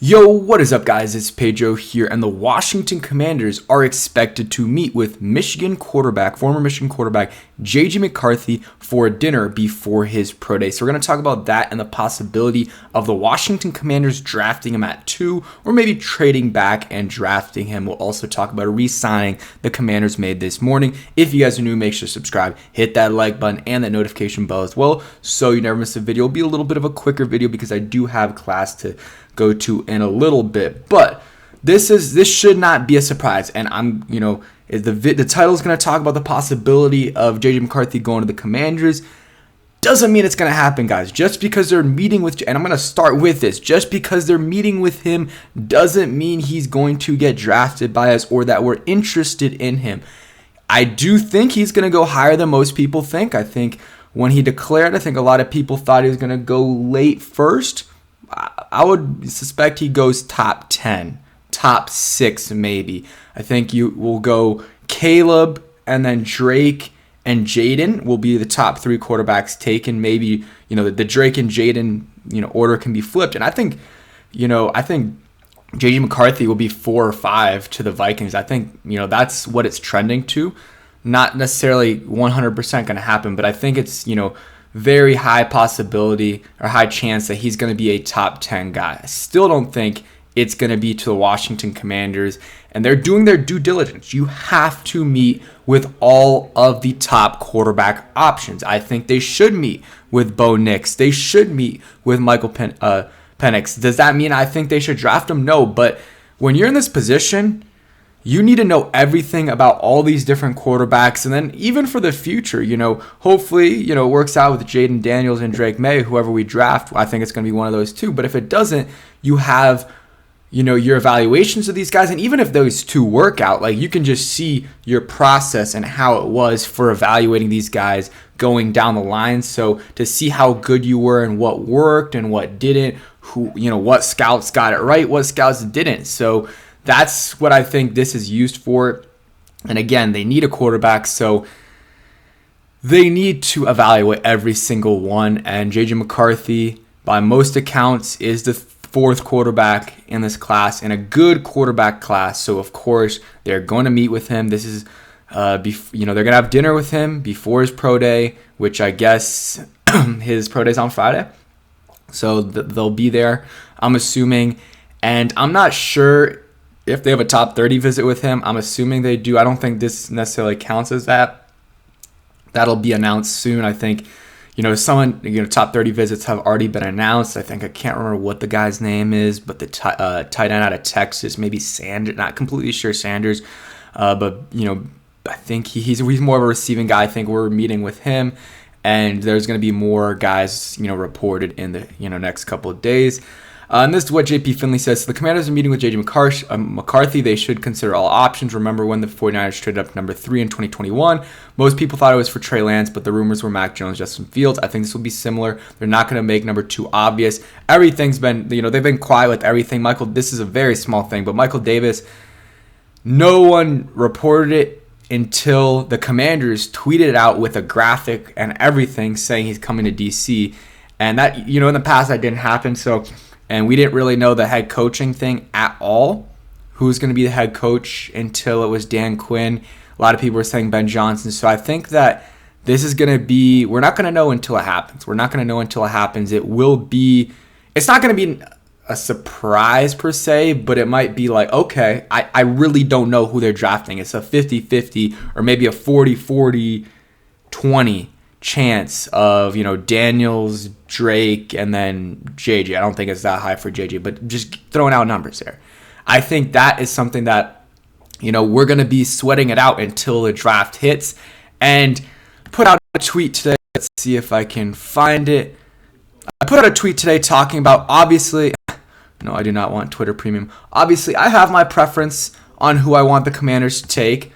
Yo, what is up, guys? It's Pedro here, and the Washington Commanders are expected to meet with former Michigan quarterback JJ McCarthy for dinner before his pro day. So we're going to talk about that and the possibility of the Washington Commanders drafting him at 2 or maybe trading back and drafting him. We'll also talk about a re-signing the Commanders made this morning. If you guys are new, make sure to subscribe, hit that like button and that notification bell as well so you never miss a video. It'll be a little bit of a quicker video because I do have class to go to in a little bit, but this should not be a surprise. And the title is going to talk about the possibility of JJ McCarthy going to the Commanders. Doesn't mean it's going to happen, guys. Just because they're meeting with, and I'm going to start with this, just because they're meeting with him doesn't mean he's going to get drafted by us or that we're interested in him. I do think he's going to go higher than most people think. I think when he declared, I think a lot of people thought he was going to go late first. I would suspect he goes top 10, top 6 maybe. I think you will go Caleb and then Drake and Jaden will be the top 3 quarterbacks taken. Maybe, the Drake and Jaden, order can be flipped. And I think JJ McCarthy will be 4 or 5 to the Vikings. I think, that's what it's trending to. Not necessarily 100% going to happen, but I think it's, very high possibility or high chance that he's going to be a top 10 guy. I still don't think it's going to be to the Washington Commanders, and they're doing their due diligence. You have to meet with all of the top quarterback options. I think they should meet with Bo Nix. They should meet with Michael Penix. Does that mean I think they should draft him? No, but when you're in this position, you need to know everything about all these different quarterbacks. And then even for the future, hopefully, it works out with Jaden Daniels and Drake May, whoever we draft. I think it's going to be one of those two. But if it doesn't, you have, your evaluations of these guys. And even if those two work out, you can just see your process and how it was for evaluating these guys going down the line. So to see how good you were and what worked and what didn't, what scouts got it right, what scouts didn't. So that's what I think this is used for. And again, they need a quarterback, so they need to evaluate every single one. And JJ McCarthy, by most accounts, is the 4th quarterback in this class, and a good quarterback class. So, of course, they're going to meet with him. This is, they're going to have dinner with him before his pro day, which I guess his pro day is on Friday. So they'll be there, I'm assuming. And I'm not sure if they have a top 30 visit with him. I'm assuming they do. I don't think this necessarily counts as that. That'll be announced soon. I think, top 30 visits have already been announced. I can't remember what the guy's name is, but the tight end out of Texas, maybe Sanders, not completely sure Sanders. But, I think he's more of a receiving guy. I think we're meeting with him, and there's going to be more guys, reported in the, next couple of days. And this is what JP Finley says. So the Commanders are meeting with JJ McCarthy. They should consider all options. Remember when the 49ers traded up to number 3 in 2021? Most people thought it was for Trey Lance, but the rumors were Mac Jones, Justin Fields. I think this will be similar. They're not going to make number 2 obvious. Everything's been, they've been quiet with everything. This is a very small thing, but Michael Davis, no one reported it until the Commanders tweeted it out with a graphic and everything saying he's coming to DC. And that, in the past, that didn't happen. And we didn't really know the head coaching thing at all, who's going to be the head coach, until it was Dan Quinn. A lot of people were saying Ben Johnson. So I think that this is going to be, we're not going to know until it happens. It's not going to be a surprise per se, but it might be like, okay, I really don't know who they're drafting. It's a 50-50 or maybe a 40-40-20 chance of, Daniels, Drake, and then JJ. I don't think it's that high for JJ, but just throwing out numbers there. I think that is something that, we're going to be sweating it out until the draft hits. And put out a tweet today. Let's see if I can find it. I put out a tweet today talking about, obviously, no, I do not want Twitter Premium. Obviously, I have my preference on who I want the Commanders to take,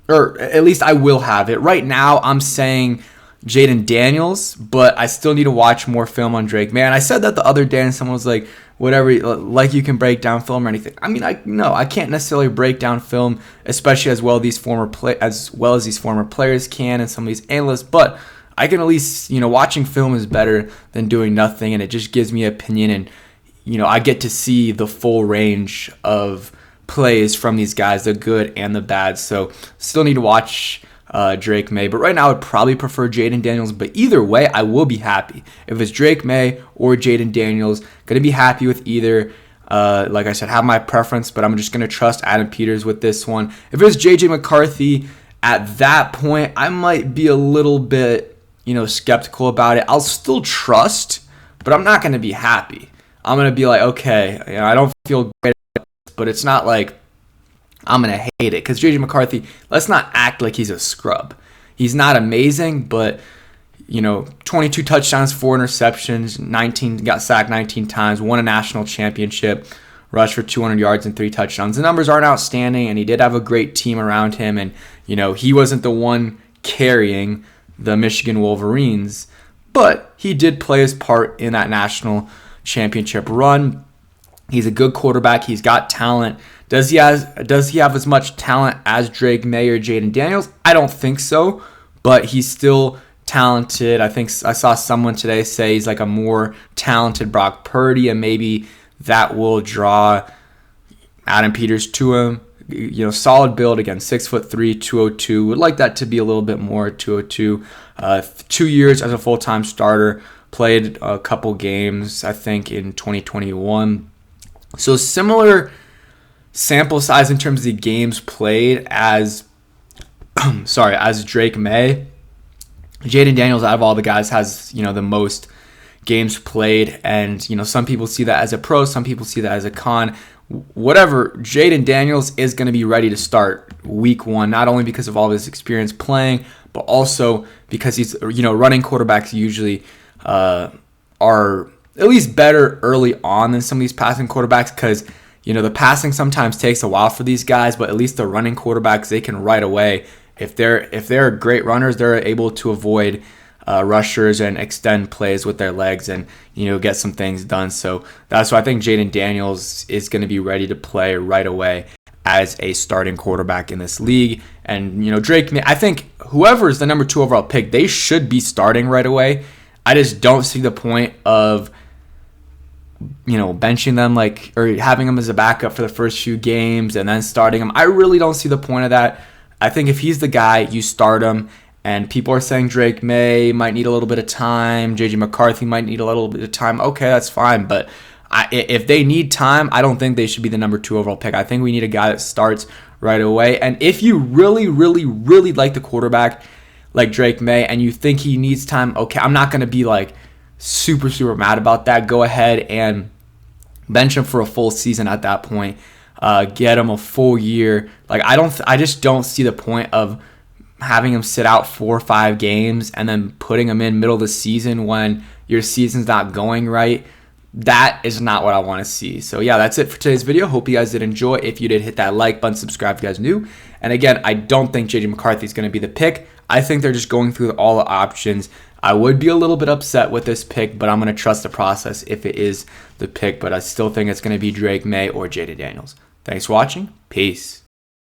or at least I will have it. Right now, I'm saying Jaden Daniels, but I still need to watch more film on Drake. Man, I said that the other day, and someone was like, whatever, like you can break down film or anything. I mean, I can't necessarily break down film, especially as well as these former players can, and some of these analysts. But I can at least, watching film is better than doing nothing, and it just gives me an opinion. And I get to see the full range of plays from these guys, the good and the bad. So still need to watch Drake May. But right now I would probably prefer Jaden Daniels. But either way, I will be happy. If it's Drake May or Jaden Daniels, going to be happy with either. Like I said, have my preference, but I'm just going to trust Adam Peters with this one. If it's JJ McCarthy, at that point, I might be a little bit, skeptical about it. I'll still trust, but I'm not going to be happy. I'm going to be like, okay, I don't feel great, but it's not like I'm going to hate it. Because JJ McCarthy, let's not act like he's a scrub. He's not amazing, but, 22 touchdowns, 4 interceptions, got sacked 19 times, won a national championship, rushed for 200 yards and 3 touchdowns. The numbers aren't outstanding, and he did have a great team around him. And, he wasn't the one carrying the Michigan Wolverines, but he did play his part in that national championship run. He's a good quarterback. He's got talent. Does he have as much talent as Drake May or Jaden Daniels? I don't think so, but he's still talented. I think I saw someone today say he's like a more talented Brock Purdy, and maybe that will draw Adam Peters to him. Solid build, again, 6'3", 202. Would like that to be a little bit more, 202. 2 years as a full-time starter. Played a couple games, I think, in 2021. So similar sample size in terms of the games played as Drake May. Jaden Daniels, out of all the guys, has the most games played, and some people see that as a pro, some people see that as a con. Whatever, Jaden Daniels is going to be ready to start week 1, not only because of all of his experience playing, but also because he's running quarterbacks usually are at least better early on than some of these passing quarterbacks, because the passing sometimes takes a while for these guys, but at least the running quarterbacks, they can right away. If they're great runners, they're able to avoid rushers and extend plays with their legs and get some things done. So that's why I think Jaden Daniels is going to be ready to play right away as a starting quarterback in this league. And Drake, I think whoever is the number 2 overall pick, they should be starting right away. I just don't see the point of benching them or having them as a backup for the first few games and then starting them. I really don't see the point of that. I think if he's the guy, you start him. And people are saying Drake May might need a little bit of time. JJ McCarthy might need a little bit of time. Okay, that's fine. But if they need time, I don't think they should be the number 2 overall pick. I think we need a guy that starts right away. And if you really, really, really like the quarterback like Drake May and you think he needs time, okay, I'm not going to be super, super mad about that. Go ahead and bench him for a full season at that point. Get him a full year. I just don't see the point of having him sit out 4 or 5 games and then putting him in middle of the season when your season's not going right. That is not what I want to see. So yeah, that's it for today's video. Hope you guys did enjoy. If you did, hit that like button, subscribe if you guys are new. And again, I don't think JJ McCarthy is going to be the pick. I think they're just going through all the options. I would be a little bit upset with this pick, but I'm going to trust the process if it is the pick. But I still think it's going to be Drake May or Jaden Daniels. Thanks for watching. Peace.